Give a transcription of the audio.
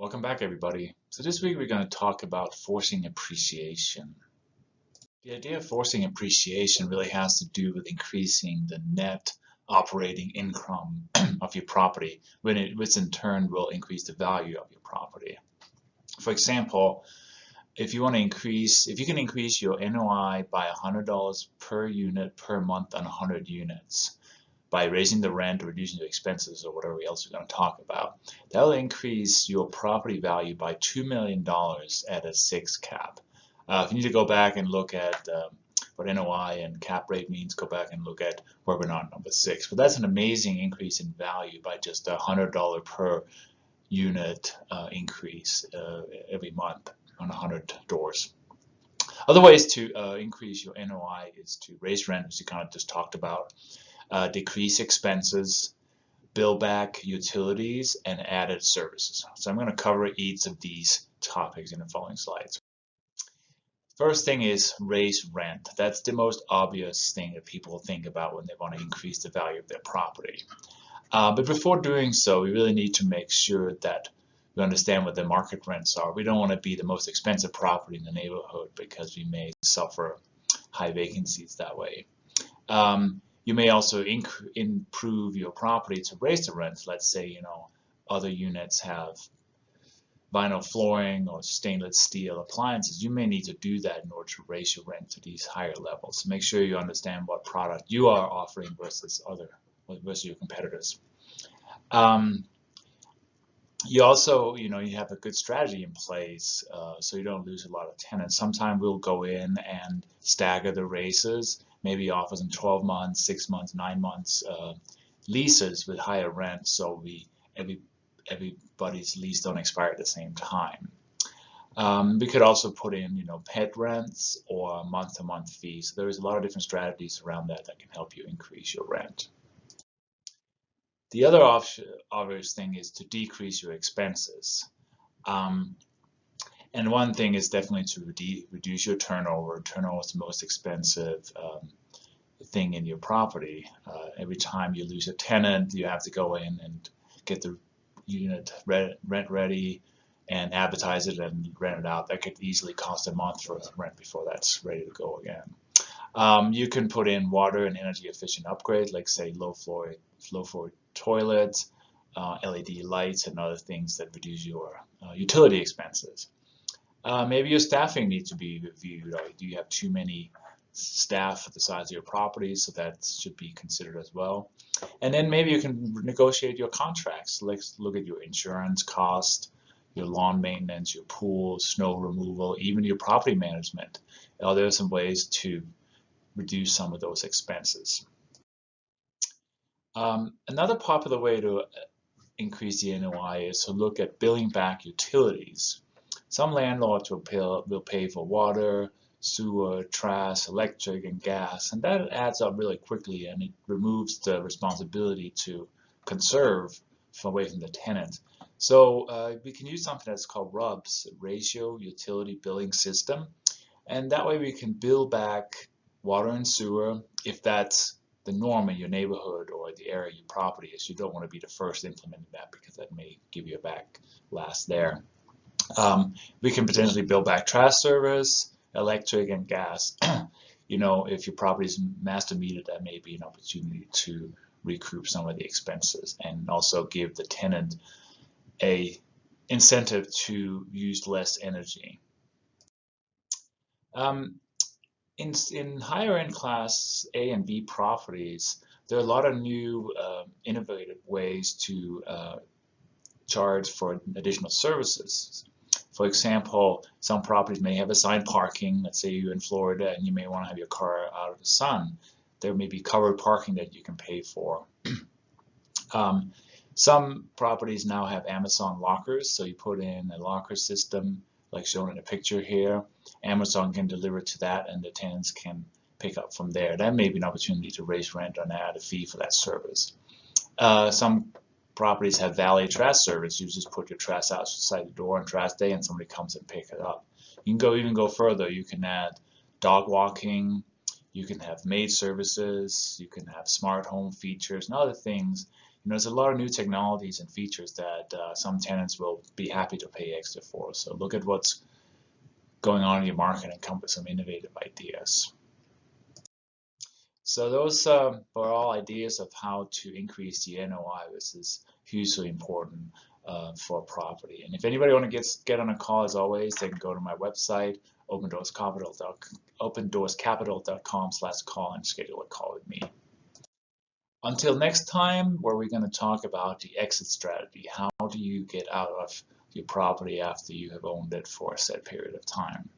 Welcome back, everybody. So this week we're going to talk about forcing appreciation. The idea of forcing appreciation really has to do with increasing the net operating income of your property, which in turn will increase the value of your property. For example, if you can increase your NOI by $100 per unit per month on 100 units, by raising the rent, reducing the expenses, or whatever else we're going to talk about, that'll increase your property value by $2 million at a 6 cap. If you need to go back and look at what NOI and cap rate means, go back and look at where we're not number 6. But that's an amazing increase in value by just a $100 per unit increase every month on 100 doors. Other ways to increase your NOI is to raise rent, as you kind of just talked about, decrease expenses, bill back utilities, and added services. So I'm going to cover each of these topics in the following slides. First thing is raise rent. That's the most obvious thing that people think about when they want to increase the value of their property. But before doing so, we really need to make sure that we understand what the market rents are. We don't want to be the most expensive property in the neighborhood because we may suffer high vacancies that way. You may also improve your property to raise the rents. Let's say, other units have vinyl flooring or stainless steel appliances. You may need to do that in order to raise your rent to these higher levels. So make sure you understand what product you are offering versus your competitors. You also, you have a good strategy in place so you don't lose a lot of tenants. Sometimes we'll go in and stagger the raises, maybe offer them 12 months, 6 months, 9 months leases with higher rent, so everybody's lease don't expire at the same time. We could also put in, pet rents or month-to-month fees. So there's a lot of different strategies around that can help you increase your rent. The other obvious thing is to decrease your expenses. And one thing is definitely to reduce your turnover. Turnover is the most expensive thing in your property. Every time you lose a tenant, you have to go in and get the unit rent ready and advertise it and rent it out. That could easily cost a month for rent before that's ready to go again. You can put in water and energy efficient upgrades, like say low floor toilets, LED lights, and other things that reduce your utility expenses. Maybe your staffing needs to be reviewed. Or do you have too many staff for the size of your property? So that should be considered as well. And then maybe you can negotiate your contracts. Let's look at your insurance cost, your lawn maintenance, your pool, snow removal, even your property management. There are some ways to reduce some of those expenses. Another popular way to increase the NOI is to look at billing back utilities. Some landlords will pay for water, sewer, trash, electric, and gas, and that adds up really quickly, and it removes the responsibility to conserve away from the tenant. So we can use something that's called RUBS, Ratio Utility Billing System, and that way we can bill back water and sewer if that's the norm in your neighborhood or the area your property is. You don't want to be the first implementing that because that may give you a backlash there. We can potentially bill back trash service, electric, and gas. If your property is master metered, that may be an opportunity to recoup some of the expenses and also give the tenant a incentive to use less energy. In higher end class A and B properties, there are a lot of new innovative ways to charge for additional services. For example, some properties may have assigned parking. Let's say you're in Florida and you may want to have your car out of the sun. There may be covered parking that you can pay for. Some properties now have Amazon lockers, so you put in a locker system like shown in the picture here. Amazon can deliver to that and the tenants can pick up from there. That may be an opportunity to raise rent and add a fee for that service. Some properties have valet trash service. You just put your trash outside the door on trash day and somebody comes and picks it up. You can even go further. You can add dog walking, you can have maid services, you can have smart home features and other things there's a lot of new technologies and features that some tenants will be happy to pay extra for. So look at what's going on in your market and come up with some innovative ideas. So those are all ideas of how to increase the NOI, which is hugely important for a property. And if anybody want to get on a call, as always, they can go to my website, opendoorscapital.com/call, and schedule a call with me. Until next time, where we're going to talk about the exit strategy. How do you get out of your property after you have owned it for a set period of time?